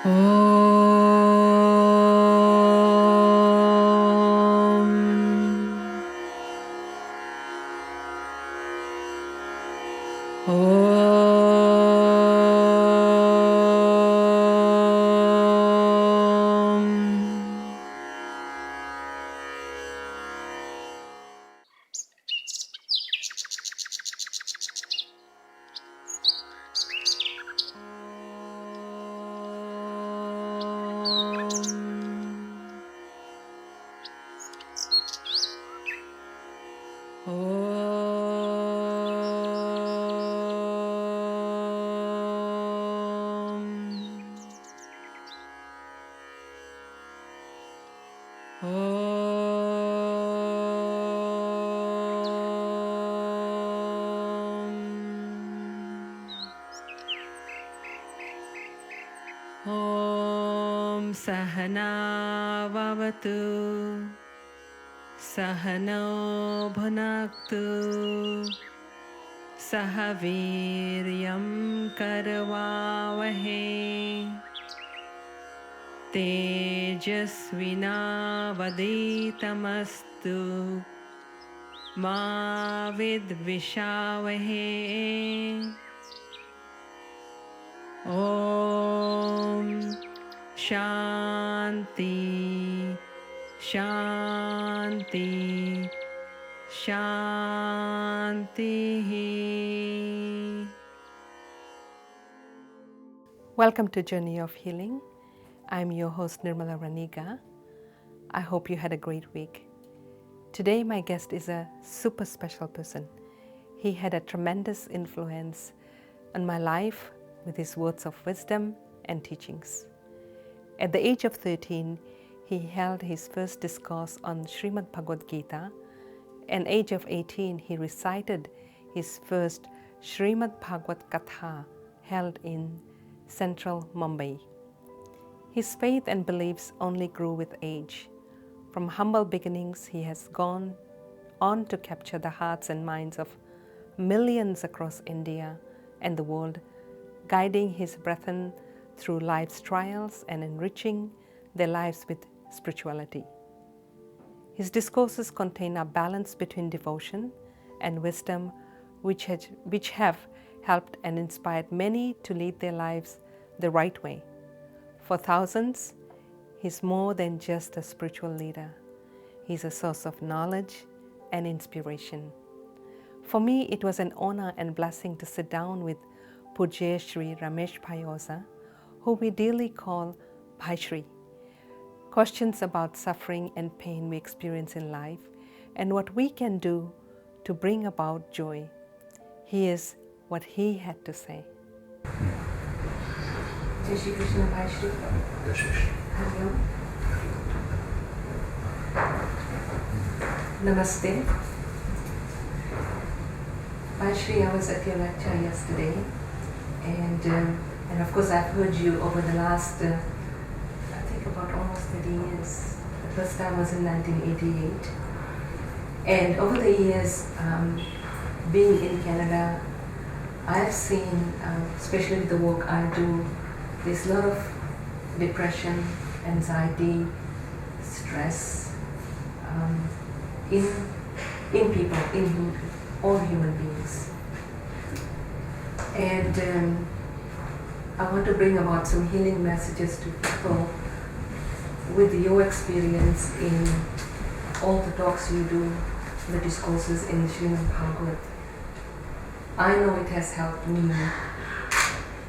Om Sahana Vavatu Sahano Bhunaktu Sahaviryam Karavavahe Tejasvinavaditamastu Ma Vidvishavahe Om Shanti Shanti Shanti. Welcome to Journey of Healing. I'm your host Nirmala Raniga. I hope you had a great week. Today my guest is a super special person. He had a tremendous influence on my life with his words of wisdom and teachings. At the age of 13, he held his first discourse on Srimad Bhagavad Gita. At the age of 18, he recited his first Srimad Bhagavad Katha held in central Mumbai. His faith and beliefs only grew with age. From humble beginnings, he has gone on to capture the hearts and minds of millions across India and the world, guiding his brethren through life's trials and enriching their lives with spirituality. His discourses contain a balance between devotion and wisdom, which have helped and inspired many to lead their lives the right way. For thousands, he's more than just a spiritual leader. He's a source of knowledge and inspiration. For me, it was an honor and blessing to sit down with Bhaishri Rameshbhai, who we dearly call Bhaishri. Questions about suffering and pain we experience in life and what we can do to bring about joy. Here's what he had to say. Jai Shri Krishna, Bhaishri. Jai Shri Krishna. Hello. Namaste. Bhaishri, I was at your lecture yesterday, and of course I've heard you over the last, I think about almost 30 years. The first time was in 1988. And over the years, being in Canada, I've seen, especially with the work I do, there's a lot of depression, anxiety, stress in people, in all human beings. And I want to bring about some healing messages to people with your experience in all the talks you do, the discourses in Srimad Bhagavad. I know it has helped me,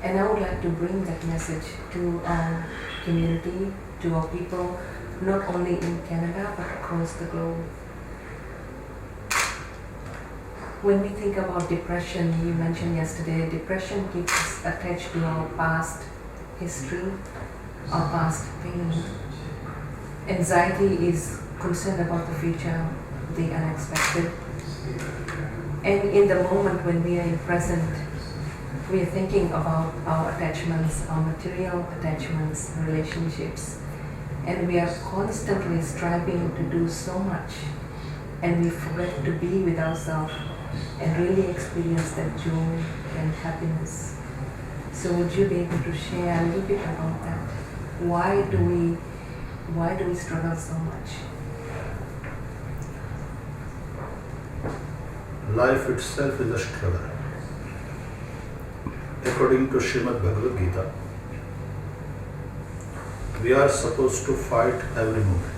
and I would like to bring that message to our community, to our people, not only in Canada but across the globe. When we think about depression, you mentioned yesterday, depression keeps us attached to our past history, our past pain. Anxiety is concerned about the future, the unexpected. And in the moment when we are in present, we are thinking about our attachments, our material attachments, relationships, and we are constantly striving to do so much, and we forget to be with ourselves and really experience that joy and happiness. So would you be able to share a little bit about that? Why do we struggle so much? Life itself is a struggle. According to Srimad Bhagavad Gita, we are supposed to fight every moment.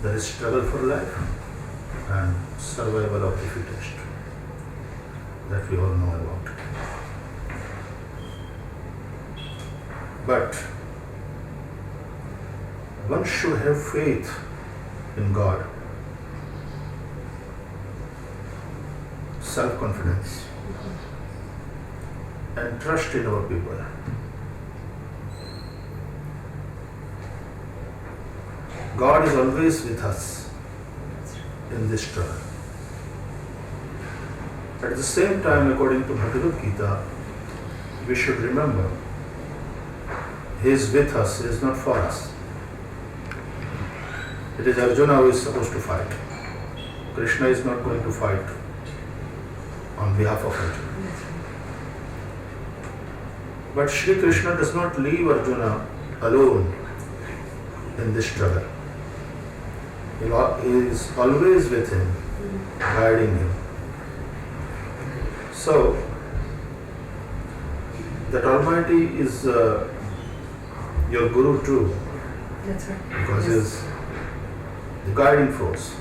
There is struggle for life and survival of the fittest that we all know about. But one should have faith in God, self-confidence, and trust in our people. God is always with us in this struggle. At the same time, according to Bhagavad Gita, we should remember He is with us, He is not for us. It is Arjuna who is supposed to fight. Krishna is not going to fight on behalf of Arjuna. But Shri Krishna does not leave Arjuna alone in this struggle. He is always with him, guiding him. So, that Almighty is your Guru too. That's right. Because He is the guiding force.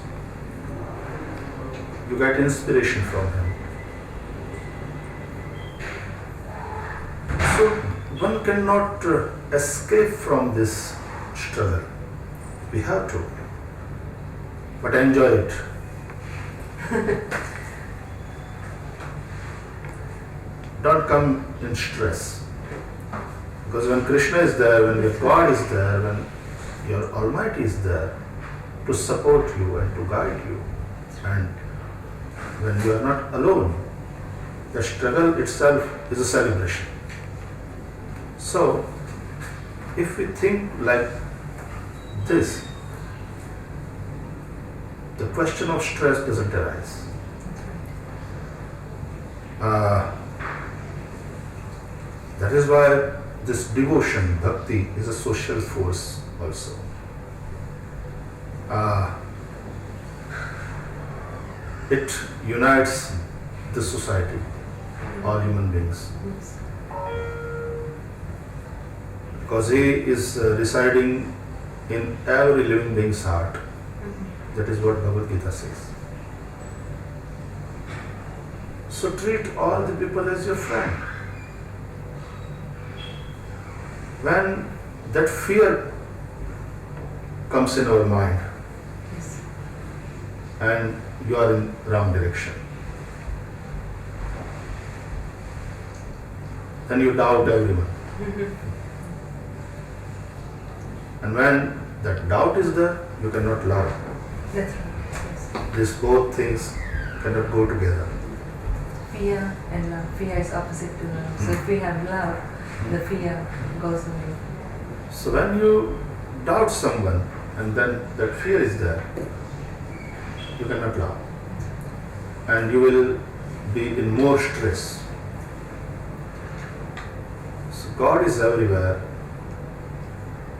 You get inspiration from Him. So, one cannot escape from this struggle. We have to. But enjoy it. Don't come in stress. Because when Krishna is there, when your God is there, when your Almighty is there to support you and to guide you, and when you are not alone, the struggle itself is a celebration. So, if we think like this, the question of stress doesn't arise. That is why this devotion, bhakti, is a social force also. It unites the society, all human beings. Because He is residing in every living being's heart. That is what Bhagavad Gita says. So treat all the people as your friend. When that fear comes in our mind, Yes. and you are in wrong direction, then you doubt everyone. And when that doubt is there, you cannot love. That's right. Yes. These both things cannot go together. Fear and love. Fear is opposite to love. So if we have love, the fear goes away. So when you doubt someone and then that fear is there, you cannot love. And you will be in more stress. So God is everywhere,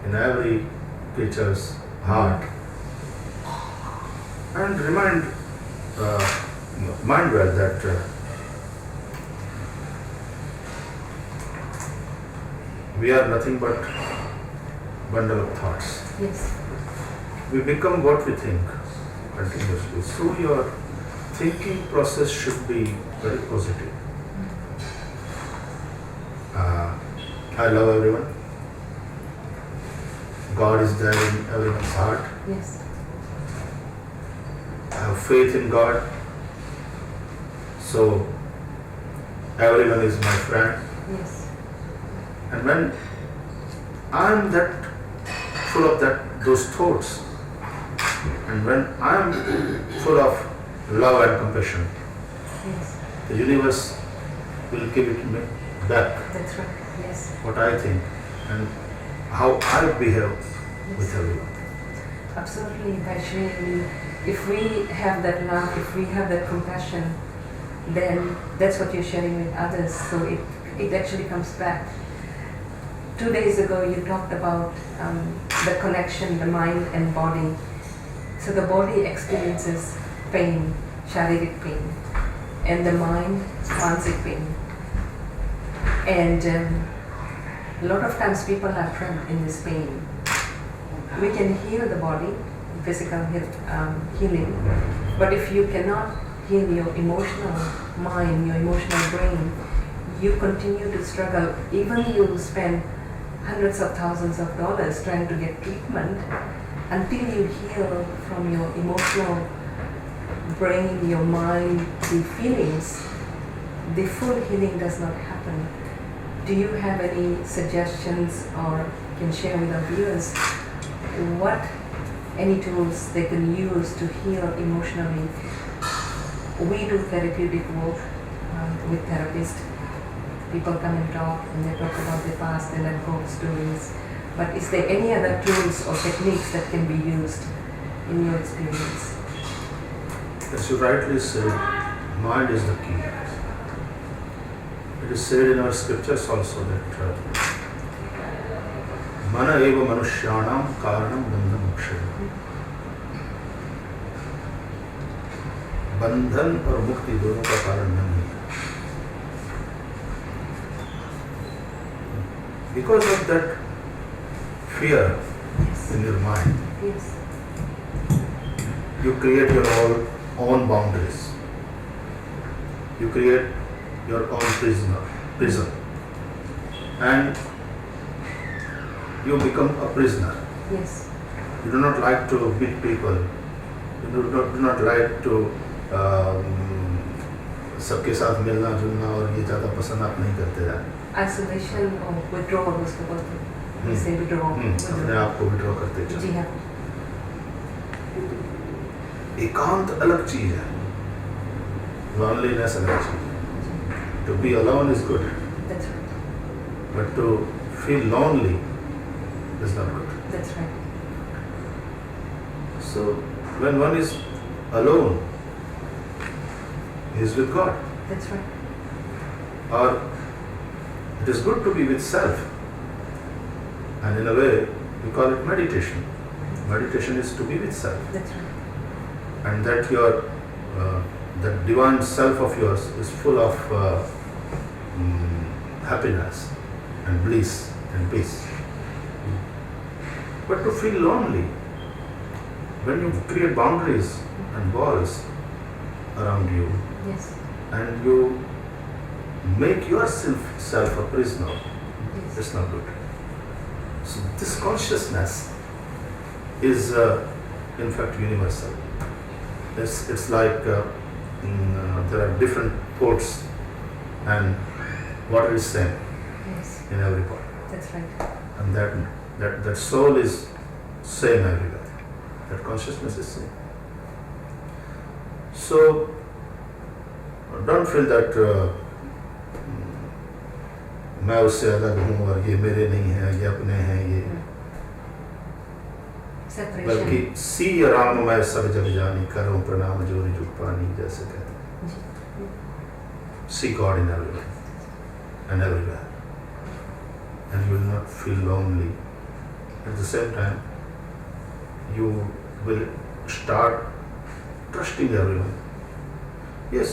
in every creature's heart. And mind well that we are nothing but bundle of thoughts. Yes. We become what we think continuously. So your thinking process should be very positive. I love everyone. God is there in everyone's heart. Yes. I have faith in God. So everyone is my friend. Yes. And when I am that full of those thoughts, and when I am full of love and compassion, Yes. the universe will give it me back. That's right. Yes. What I think and how I behave with everyone. Absolutely, Bhaishri. If we have that love, if we have that compassion, then that's what you're sharing with others. So it actually comes back. 2 days ago, you talked about the connection, the mind and body. So the body experiences pain, sharirik pain, and the mind, mansic pain. And a lot of times people are trapped in this pain. We can heal the body, physical healing, but if you cannot heal your emotional mind, your emotional brain, you continue to struggle. Even you spend hundreds of thousands of dollars trying to get treatment, until you heal from your emotional brain, your mind, the feelings, the full healing does not happen. Do you have any suggestions or can share with our viewers any tools they can use to heal emotionally? We do therapeutic work with therapists. People come and talk and they talk about their past, they let go of stories. But is there any other tools or techniques that can be used in your experience? As you rightly said, mind is the key. It is said in our scriptures also that mana eva manushyanam karanam bandha mokshaya. बंधन और मुक्ति दोनों का कारण मन ही है. Because of that fear in your mind, you create your own boundaries. You create your own prison, and you become a prisoner. Yes. You do not like to beat people. You do not like to सबके साथ मिलना जुलना और ये ज़्यादा पसंद आप नहीं करते हैं. Isolation or withdrawal उसको बोलते हैं. Say withdrawal. अपने आप को withdraw करते चलो. जी हाँ. एकांत अलग चीज है. Loneliness अलग चीज है. To be alone is good. That's right. But to feel lonely is not good. That's right. So when one is alone, he is with God. That's right. Or it is good to be with self. And in a way, we call it meditation. Meditation is to be with self. That's right. And that your that divine self of yours is full of happiness and bliss and peace. But to feel lonely, when you create boundaries and walls around you, yes, and you make yourself a prisoner, yes, it's not good. So this consciousness is in fact universal. It's like there are different ports and water is same yes, in every port. that's right. And that soul is same everywhere. That consciousness is same. So don't feel that मैं उससे अलग हूँ और ये मेरे नहीं हैं, ये अपने हैं, ये बल्कि सी राम मैं सब जग जानी करूँ प्रणाम जोरी जुग पानी जैसे कहते हैं. See God in everyone and everywhere, and you will not feel lonely. At the same time, you will start trusting everyone. Yes,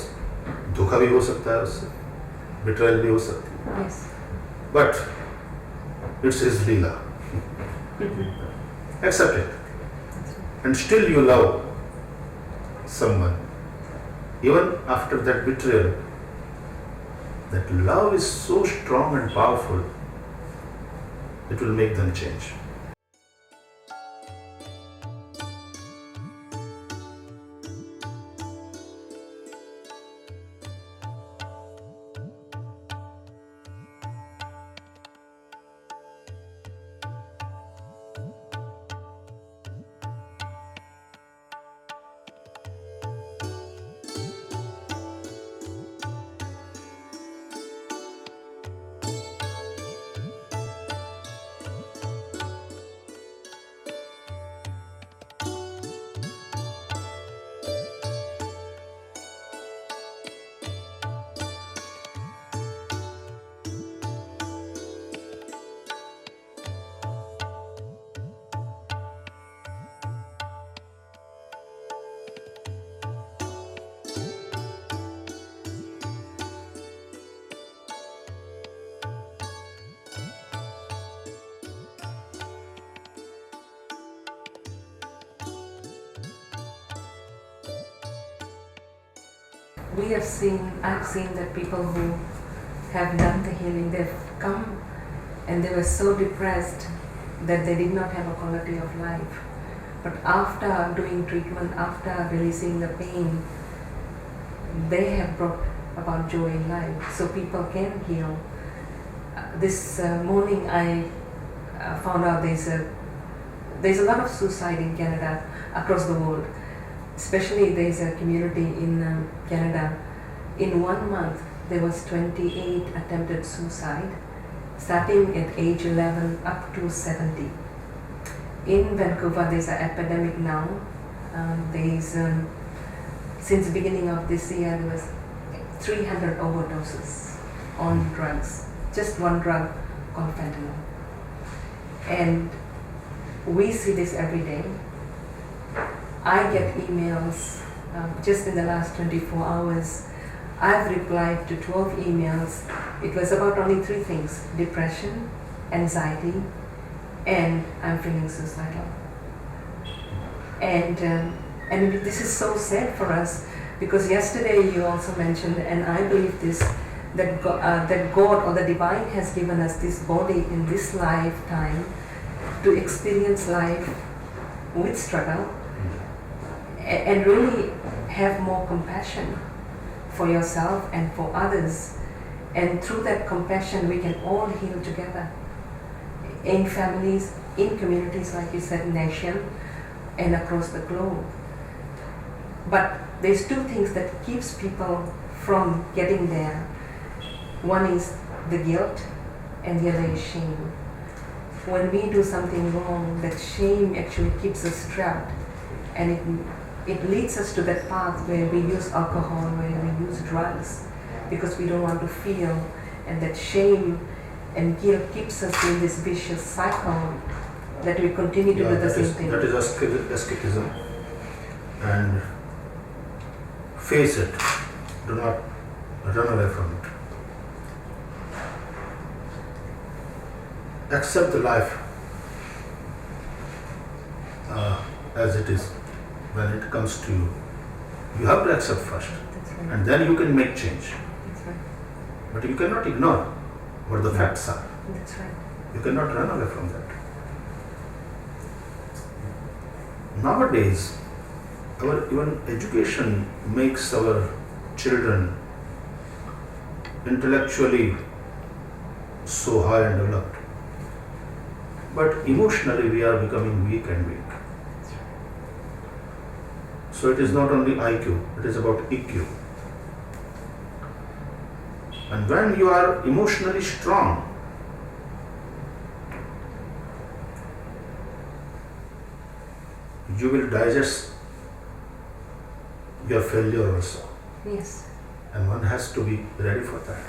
धोखा भी हो सकता है उससे, betrayal भी हो सकती है. Yes. But it's his leela. Accept it. And still you love someone. Even after that betrayal, that love is so strong and powerful, it will make them change. I've seen that people who have done the healing, they've come and they were so depressed that they did not have a quality of life. But after doing treatment, after releasing the pain, they have brought about joy in life. So people can heal. This morning I found out there's a lot of suicide in Canada, across the world. Especially there's a community in Canada. In 1 month, there was 28 attempted suicide, starting at age 11 up to 70. In Vancouver, there's an epidemic now. Since the beginning of this year, there was 300 overdoses on drugs. Just one drug called fentanyl. And we see this every day. I get emails just in the last 24 hours. I've replied to 12 emails. It was about only 3 things: depression, anxiety, and I'm feeling suicidal. And this is so sad for us, because yesterday you also mentioned, and I believe this, that God or the Divine has given us this body in this lifetime to experience life with struggle and really have more compassion for yourself and for others. And through that compassion, we can all heal together in families, in communities, like you said, nation, and across the globe. But there's 2 things that keeps people from getting there. One is the guilt, and the other is shame. When we do something wrong, that shame actually keeps us trapped, and it leads us to that path where we use alcohol, where we use drugs, because we don't want to feel, and that shame and guilt keeps us in this vicious cycle that we continue to do the same thing. That is escapism. And face it. Do not run away from it. Accept the life as it is. When it comes to you, you have to accept first. Right. And then you can make change. That's right. But you cannot ignore what the facts are. That's right. You cannot run away from that. Nowadays, our even education makes our children intellectually so high and developed. But emotionally we are becoming weak and weak. So it is not only IQ, it is about EQ. And when you are emotionally strong, you will digest your failure also. Yes. And one has to be ready for that.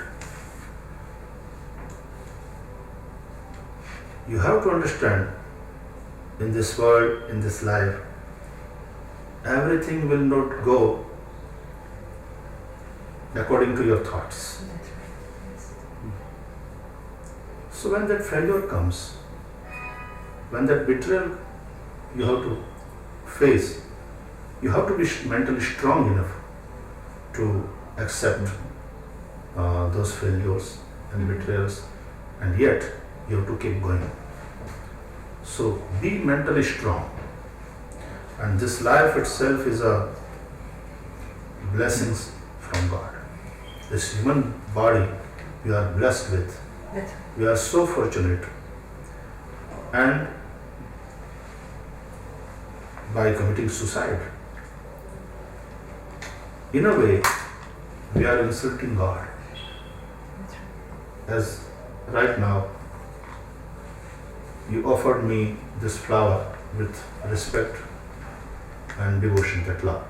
You have to understand, in this world, in this life, everything will not go according to your thoughts. That's right. Yes. So when that failure comes, when that betrayal you have to face, you have to be mentally strong enough to accept those failures and betrayals, and yet you have to keep going. So be mentally strong. And this life itself is a blessings from God. This human body we are blessed with. That's We are so fortunate. And by committing suicide, in a way, we are insulting God. right. As right now, you offered me this flower with respect and devotion, that love.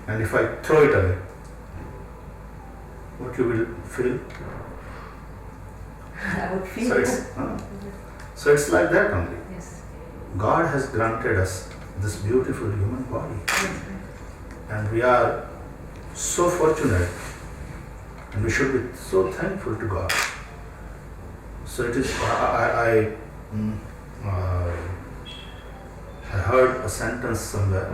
And if I throw it away, what you will feel? I would feel So it. it's like that only. Yes. God has granted us this beautiful human body, Yes. and we are so fortunate, and we should be so thankful to God. So it is. I heard a sentence somewhere.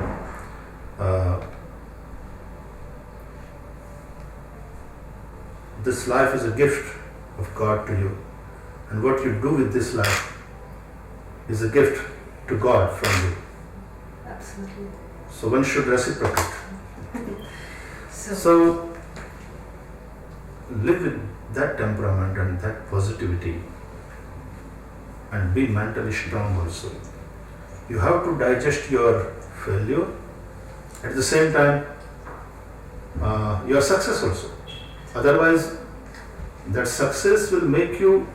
this life is a gift of God to you, and what you do with this life is a gift to God from you. Absolutely. So one should reciprocate. So live with that temperament and that positivity, and be mentally strong also. You have to digest your failure. At the same time, your success also. Otherwise, that success will make you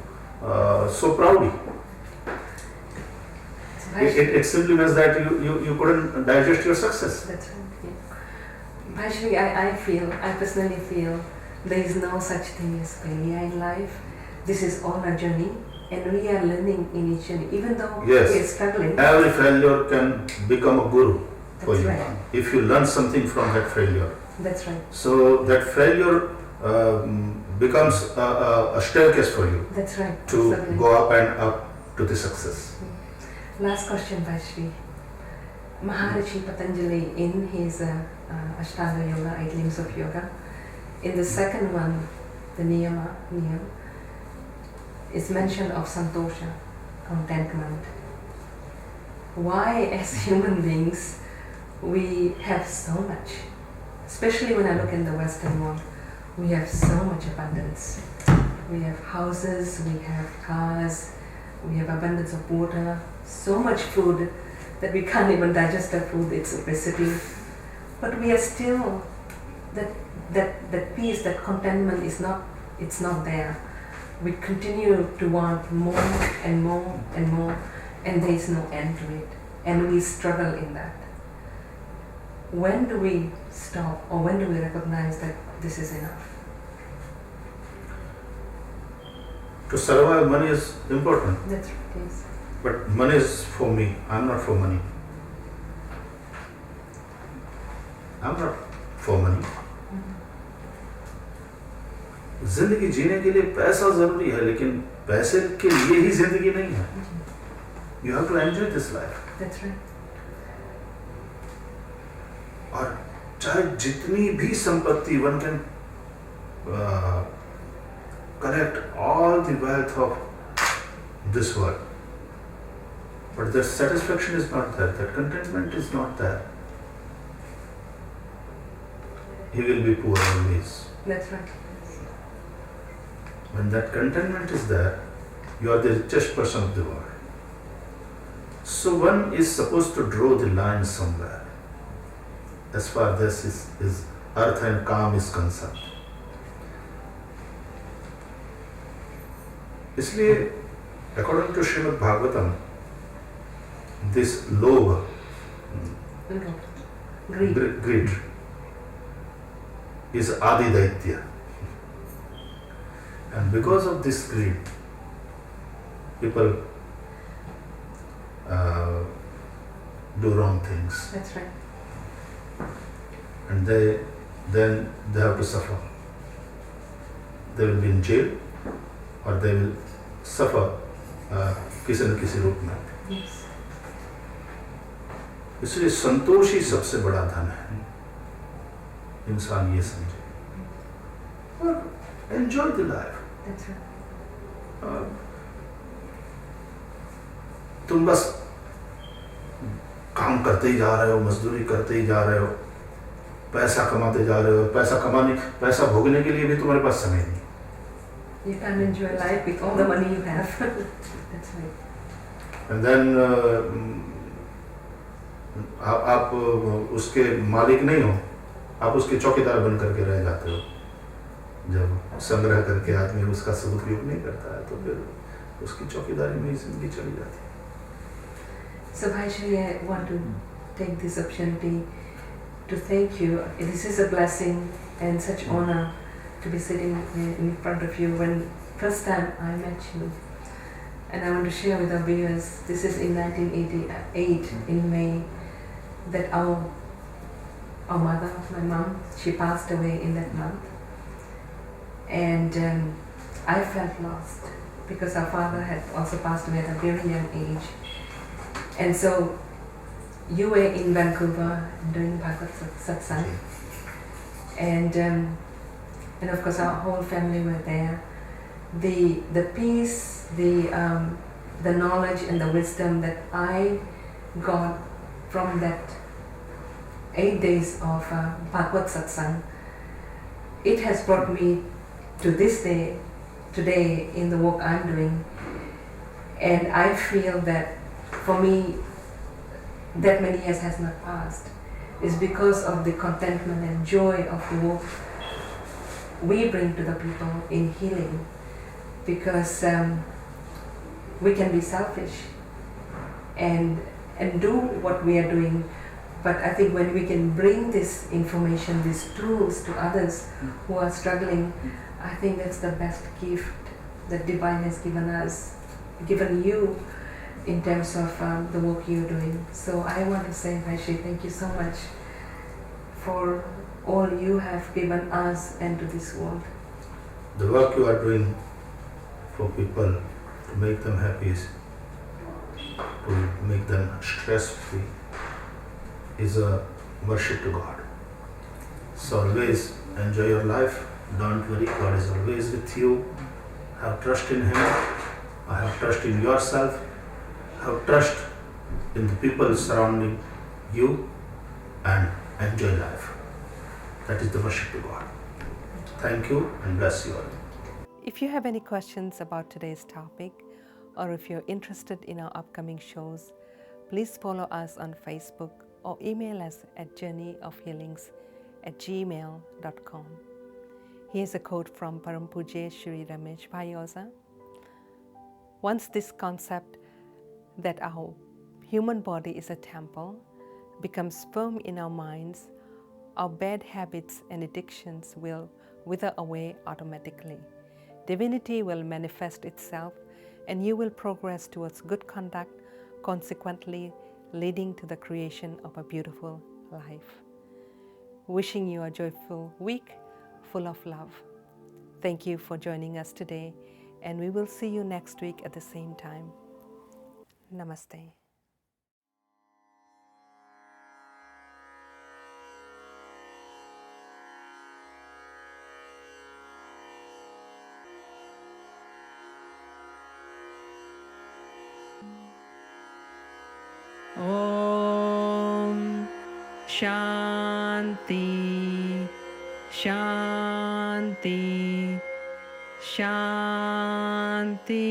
so proudy. It simply means that you couldn't digest your success. That's right. Yeah. Bhaishri, I personally feel there is no such thing as failure in life. This is all a journey, and we are learning in each journey. Even though we are struggling, every failure can become a guru for you. Right. If you learn something from that failure. That's right. So that failure becomes a staircase for you. That's right. To Absolutely. go up and up to the success. Last question, Bhaishri. Maharishi Patanjali, in his Ashtanga Yoga, 8 limbs of yoga, in the second one, the niyam, is mention of santosha, contentment. Why, as human beings, we have so much, especially when I look in the Western world, we have so much abundance. We have houses, we have cars, we have abundance of water, so much food that we can't even digest the food, it's obesity. But we are still, that peace, that contentment is not, it's not there. We continue to want more and more and more, and there is no end to it. And we struggle in that. When do we stop, or when do we recognize that this is enough? To survive, money is important. That's right, yes. But money is for me. I'm not for money. I'm not for money. जिंदगी जीने के लिए पैसा जरूरी है, लेकिन पैसे के लिए ही जिंदगी नहीं है. You have to enjoy this life. That's right. और चाहे जितनी भी संपत्ति, one can collect all the wealth of this world, but the satisfaction is not there, that contentment is not there. He will be poor always. That's right. When that contentment is there, you are the richest person of the world. So one is supposed to draw the line somewhere, as far as this is earth and calm is concerned. इसलिए according to Srimad Bhagavatam, this lobha, greed, is Adi Daitya. And because of this greed, people do wrong things. That's right. And then they have to suffer. They will be in jail, or they will suffer किसी न किसी रूप में. Yes. इसलिए संतोष ही सबसे बड़ा धन है. इंसान ये समझे और enjoy the life. That's right. तुम बस काम करते ही जा रहे हो, मजदूरी करते ही जा रहे हो, पैसा कमाते जा रहे हो, पैसा भोगने के लिए भी तुम्हारे पास समय नहीं. You can enjoy life with all the money you have. That's right. And then आप उसके मालिक नहीं हो, आप उसके चौकीदार बन करके रह जाते हो. जब संग्रह करके आदमी उसका सदुपयोग नहीं करता है, तो फिर उसकी चौकीदारी में ही जिंदगी चली जाती है. So Bhaishri, I want to take this opportunity to thank you. This is a blessing and such honor to be sitting in front of you when first time I met you. And I want to share with our viewers, this is in 1988 in May, that our mother, my mom, she passed away in that month. And I felt lost because our father had also passed away at a very young age. And so you were in Vancouver doing Bhagavad Satsang, and and of course our whole family were there. The peace, the knowledge and the wisdom that I got from that 8 days of Bhagavad Satsang, it has brought me to this day, today, in the work I'm doing. And I feel that for me, that many years has not passed. It's because of the contentment and joy of the work we bring to the people in healing. Because we can be selfish and do what we are doing, but I think when we can bring this information, these tools to others who are struggling, I think that's the best gift that Divine has given us, given you, in terms of the work you're doing. So I want to say, Bhaishri, thank you so much for all you have given us and to this world. The work you are doing for people to make them happy, to make them stress-free, is a worship to God. So always enjoy your life. Don't worry, God is always with you. Have trust in Him. Have trust in yourself. Have trust in the people surrounding you, and enjoy life. That is the worship to God. Thank you and bless you all. If you have any questions about today's topic, or if you're interested in our upcoming shows, please follow us on Facebook or email us at journeyofhealings@gmail.com. Here's a quote from Param Pujya Shri Rameshbhai. Once this concept that our human body is a temple becomes firm in our minds, our bad habits and addictions will wither away automatically. Divinity will manifest itself, and you will progress towards good conduct, consequently leading to the creation of a beautiful life. Wishing you a joyful week full of love. Thank you for joining us today, and we will see you next week at the same time. Namaste. Om Shanti Shanti Shanti